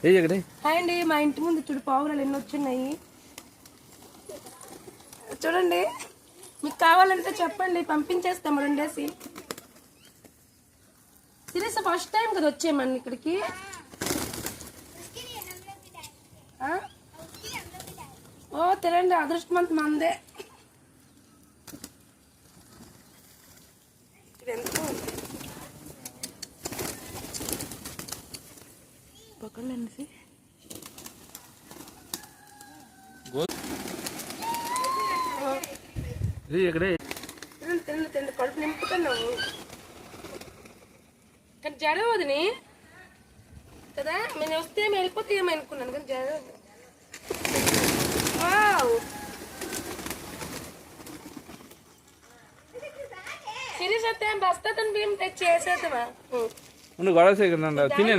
Hi అండి, మా ఇంటి ముందు చూడు పావురాలు ఎన్ని వచ్చినాయి చూడండి. మీకు కావాలంటే చెప్పండి, పంపించేస్తాము రెండేసి. సిరీస్ ఫస్ట్ టైం కదా వచ్చేయమని ఇక్కడికి. ఓ తెలండి, అదృష్టమంత మందే. పక్కనేసి తిండి కడుపు నింపుతున్నావు కానీ జడవదని కదా. నేను వస్తే ఏమి వెళ్ళిపోతే ఏమనుకున్నాను కానీ జడవదు. సిరీస్ వస్తే బస్తా బియ్యం తెచ్చి వేసేద్దామా. గొడవ తినే